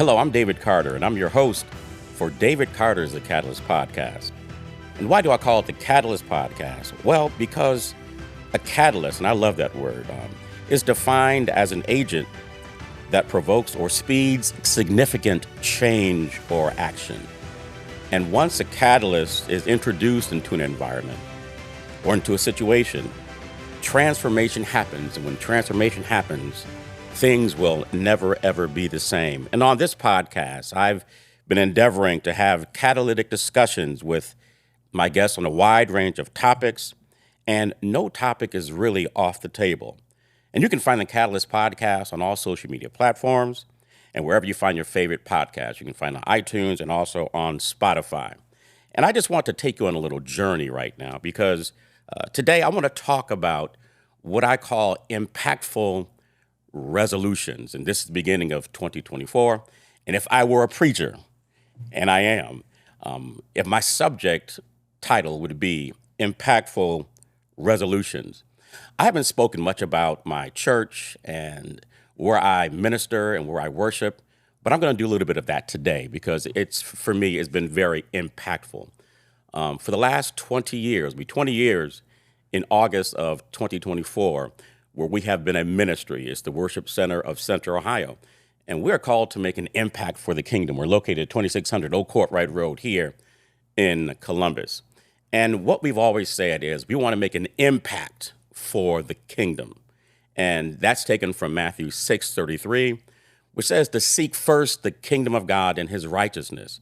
Hello, I'm David Carter, and I'm your host for David Carter's The Catalyst Podcast. And why do I call it the Catalyst Podcast? Well, because a catalyst, and I love that word, is defined as an agent that provokes or speeds significant change or action. And once a catalyst is introduced into an environment or into a situation, transformation happens. And when transformation happens, things will never, ever be the same. And on this podcast, I've been endeavoring to have catalytic discussions with my guests on a wide range of topics, and no topic is really off the table. And you can find the Catalyst Podcast on all social media platforms and wherever you find your favorite podcast. You can find it on iTunes and also on Spotify. And I just want to take you on a little journey right now because today I want to talk about what I call impactful resolutions. And this is the beginning of 2024. And if I were a preacher, and I am, if my subject title would be impactful resolutions. I haven't spoken much about my church and where I minister and where I worship, but I'm going to do a little bit of that today because for me, it's been very impactful. For the last 20 years, it'll be 20 years in August of 2024, where we have been a ministry. It's the Worship Center of Central Ohio, and we're called to make an impact for the kingdom. We're located at 2600 Old Courtright Road here in Columbus. And what we've always said is we want to make an impact for the kingdom. And that's taken from Matthew 6:33, which says to seek first the kingdom of God and his righteousness,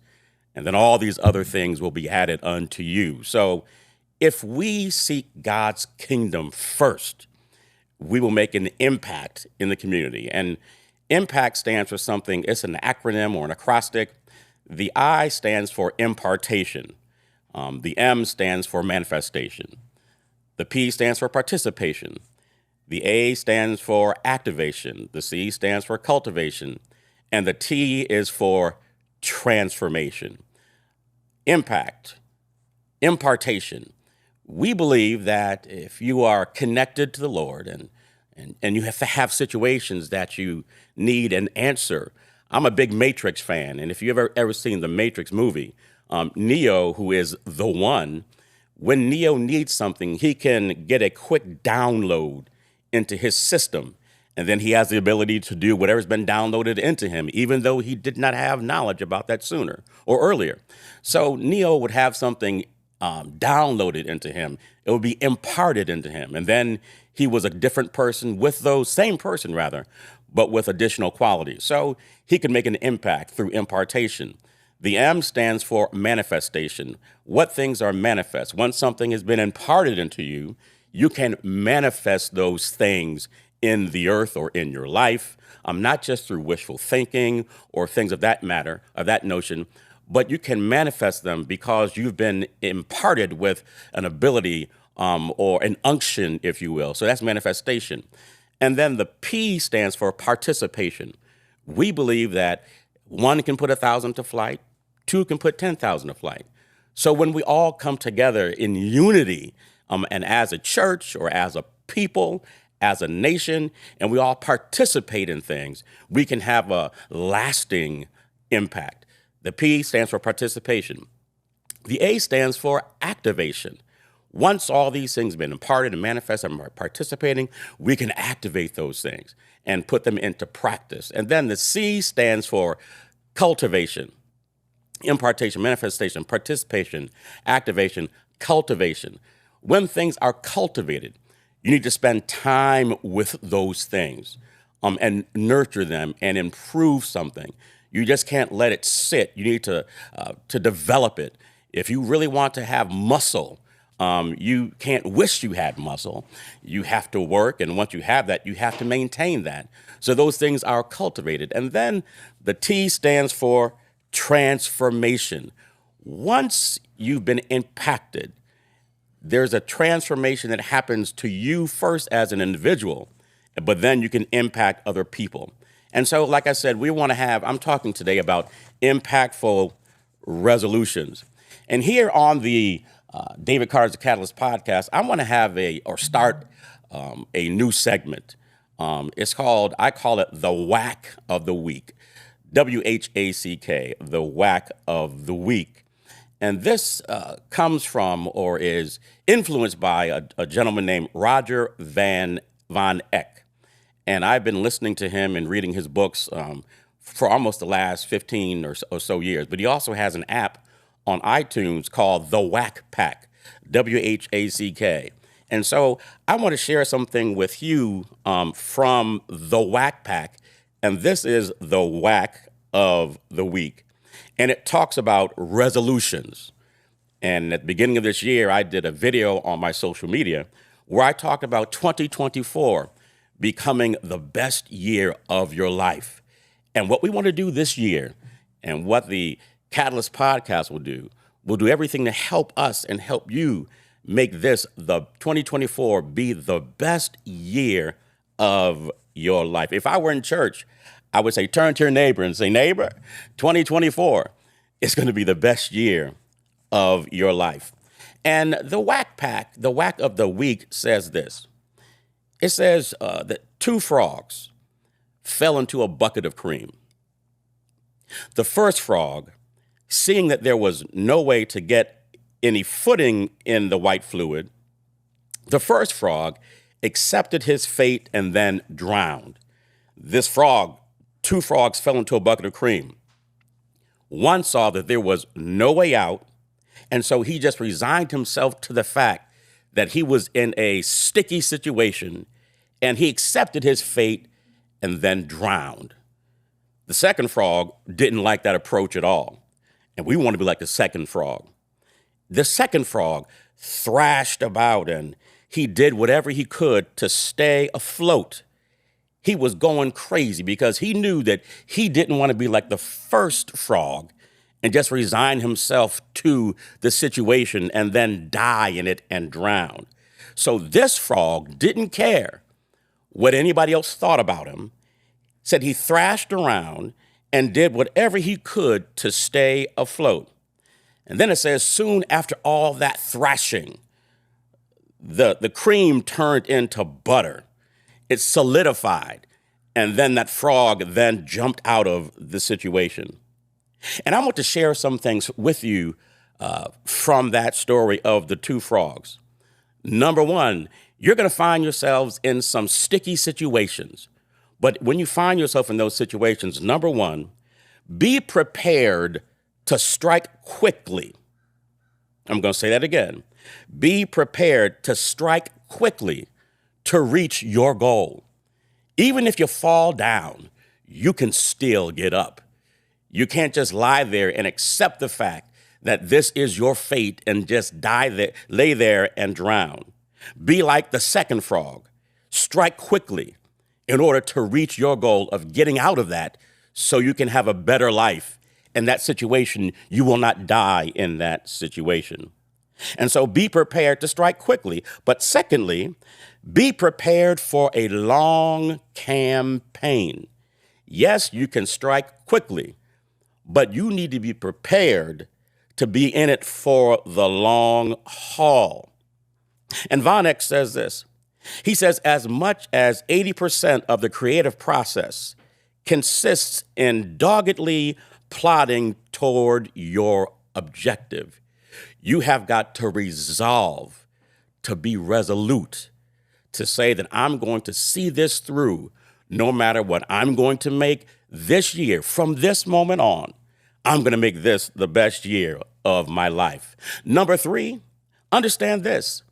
and then all these other things will be added unto you. So if we seek God's kingdom first, we will make an impact in the community. And impact stands for something, it's an acronym or an acrostic. The I stands for impartation. The M stands for manifestation. The P stands for participation. The A stands for activation. The C stands for cultivation. And the T is for transformation. Impact, impartation. We believe that if you are connected to the Lord and you have to have situations that you need an answer. I'm a big Matrix fan, and if you've ever seen the Matrix movie, Neo, who is the one, when Neo needs something, he can get a quick download into his system, and then he has the ability to do whatever's been downloaded into him, even though he did not have knowledge about that sooner or earlier. So Neo would have something downloaded into him. It would be imparted into him, and then he was a different person with same person, but with additional qualities. So he could make an impact through impartation. The M stands for manifestation. What things are manifest? Once something has been imparted into you, you can manifest those things in the earth or in your life, not just through wishful thinking or things of that matter, of that notion, but you can manifest them because you've been imparted with an ability or an unction, if you will. So that's manifestation. And then the P stands for participation. We believe that one can put 1,000 to flight, two can put 10,000 to flight. So when we all come together in unity, and as a church or as a people, as a nation, and we all participate in things, we can have a lasting impact. The P stands for participation. The A stands for activation. Once all these things have been imparted and manifested and participating, we can activate those things and put them into practice. And then the C stands for cultivation, impartation, manifestation, participation, activation, cultivation. When things are cultivated, you need to spend time with those things and nurture them and improve something. You just can't let it sit. You need to develop it. If you really want to have muscle, you can't wish you had muscle. You have to work, and once you have that, you have to maintain that. So those things are cultivated. And then the T stands for transformation. Once you've been impacted, there's a transformation that happens to you first as an individual, but then you can impact other people. And so, like I said, I'm talking today about impactful resolutions. And here on the David Carter's The Catalyst Podcast, I want to start a new segment. I call it the whack of the week. WHACK, the whack of the week. And this comes from or is influenced by a gentleman named Roger Von Eck. And I've been listening to him and reading his books for almost the last 15 or so years. But he also has an app on iTunes called The Whack Pack, WHACK. And so I want to share something with you from The Whack Pack. And this is the whack of the week. And it talks about resolutions. And at the beginning of this year, I did a video on my social media where I talked about 2024 becoming the best year of your life. And what we want to do this year and what the Catalyst Podcast will do, we'll do everything to help us and help you make this, the 2024, be the best year of your life. If I were in church, I would say, turn to your neighbor and say, neighbor, 2024 is going to be the best year of your life. And the whack pack, the whack of the week says this. It says that two frogs fell into a bucket of cream. The first frog, seeing that there was no way to get any footing in the white fluid, the first frog accepted his fate and then drowned. This frog, two frogs fell into a bucket of cream. One saw that there was no way out, and so he just resigned himself to the fact that he was in a sticky situation, and he accepted his fate and then drowned. The second frog didn't like that approach at all, and we want to be like the second frog. The second frog thrashed about, and he did whatever he could to stay afloat. He was going crazy because he knew that he didn't want to be like the first frog and just resign himself to the situation and then die in it and drown. So this frog didn't care what anybody else thought about him, said he thrashed around and did whatever he could to stay afloat. And then it says, soon after all that thrashing, the cream turned into butter. It solidified. And then that frog then jumped out of the situation. And I want to share some things with you from that story of the two frogs. Number one, you're going to find yourselves in some sticky situations. But when you find yourself in those situations, number one, be prepared to strike quickly. I'm going to say that again. Be prepared to strike quickly to reach your goal. Even if you fall down, you can still get up. You can't just lie there and accept the fact that this is your fate and just lay there and drown. Be like the second frog. Strike quickly in order to reach your goal of getting out of that so you can have a better life. In that situation, you will not die in that situation. And so be prepared to strike quickly. But secondly, be prepared for a long campaign. Yes, you can strike quickly, but you need to be prepared to be in it for the long haul. And Von Eck says this. He says, as much as 80% of the creative process consists in doggedly plodding toward your objective, you have got to resolve, to be resolute, to say that I'm going to see this through no matter what I'm going to make this year. From this moment on, I'm going to make this the best year of my life. Number three, understand this.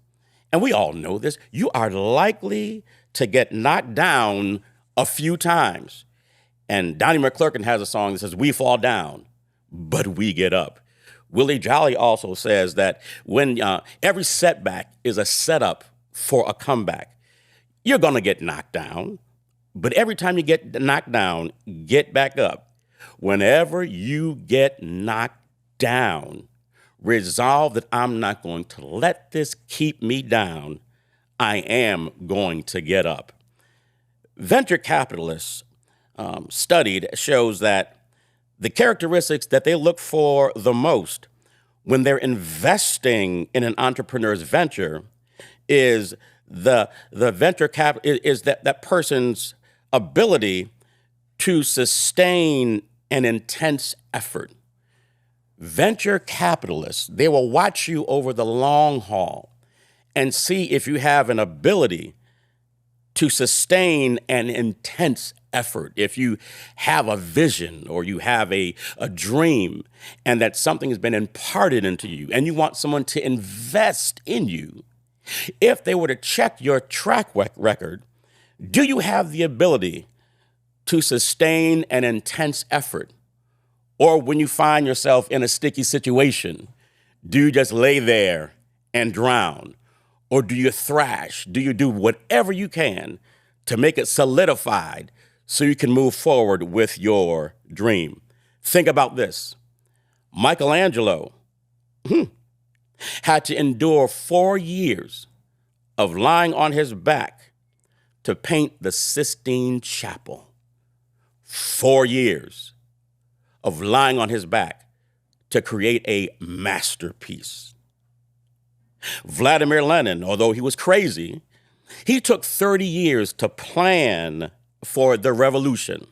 And we all know this. You are likely to get knocked down a few times. And Donnie McClurkin has a song that says, we fall down, but we get up. Willie Jolly also says that when every setback is a setup for a comeback. You're going to get knocked down, but every time you get knocked down, get back up. Whenever you get knocked down, resolve that I'm not going to let this keep me down. I am going to get up. Venture capitalists studied shows that the characteristics that they look for the most when they're investing in an entrepreneur's venture is the venture capital is that person's ability to sustain and intense effort. Venture capitalists, they will watch you over the long haul and see if you have an ability to sustain an intense effort. If you have a vision or you have a dream and that something has been imparted into you and you want someone to invest in you, if they were to check your track record, do you have the ability to sustain an intense effort? Or when you find yourself in a sticky situation, do you just lay there and drown? Or do you thrash? Do you do whatever you can to make it solidified so you can move forward with your dream? Think about this. Michelangelo had to endure 4 years of lying on his back to paint the Sistine Chapel. 4 years of lying on his back to create a masterpiece. Vladimir Lenin, although he was crazy, he took 30 years to plan for the revolution.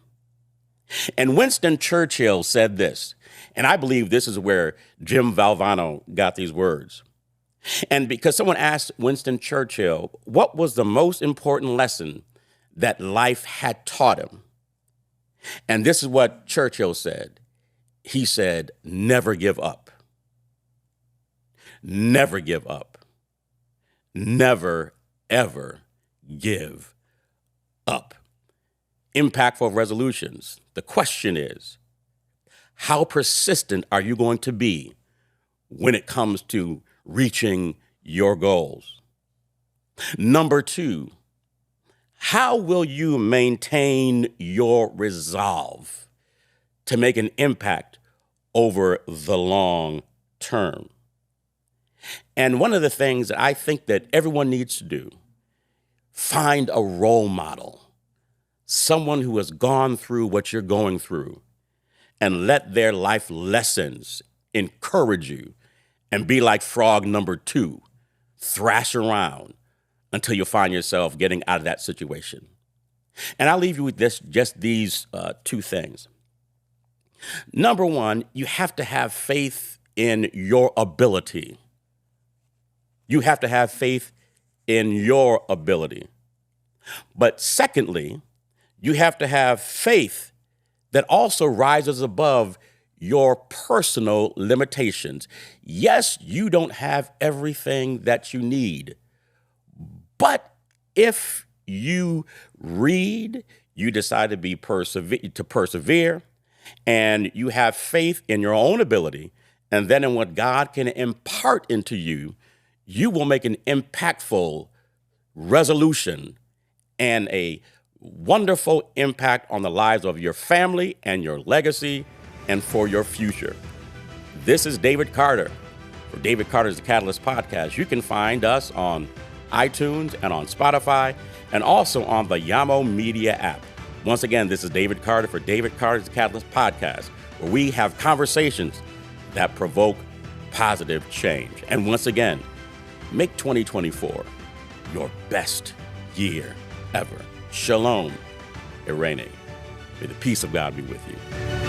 And Winston Churchill said this, and I believe this is where Jim Valvano got these words. And because someone asked Winston Churchill, what was the most important lesson that life had taught him? And this is what Churchill said. He said, never give up. Never give up. Never, ever give up. Impactful resolutions. The question is, how persistent are you going to be when it comes to reaching your goals? Number 2, how will you maintain your resolve to make an impact over the long term? And one of the things that I think that everyone needs to do, find a role model, someone who has gone through what you're going through, and let their life lessons encourage you and be like frog number 2, thrash around until you find yourself getting out of that situation. And I'll leave you with just these 2 things. Number 1, you have to have faith in your ability. You have to have faith in your ability. But secondly, you have to have faith that also rises above your personal limitations. Yes, you don't have everything that you need, but if you read, you decide to persevere, and you have faith in your own ability, and then in what God can impart into you, you will make an impactful resolution and a wonderful impact on the lives of your family and your legacy and for your future. This is David Carter for David Carter's The Catalyst Podcast. You can find us on iTunes and on Spotify and also on the Yamo Media app. Once again, this is David Carter for David Carter's The Catalyst Podcast, where we have conversations that provoke positive change. And once again, make 2024 your best year ever. Shalom, Irene. May the peace of God be with you.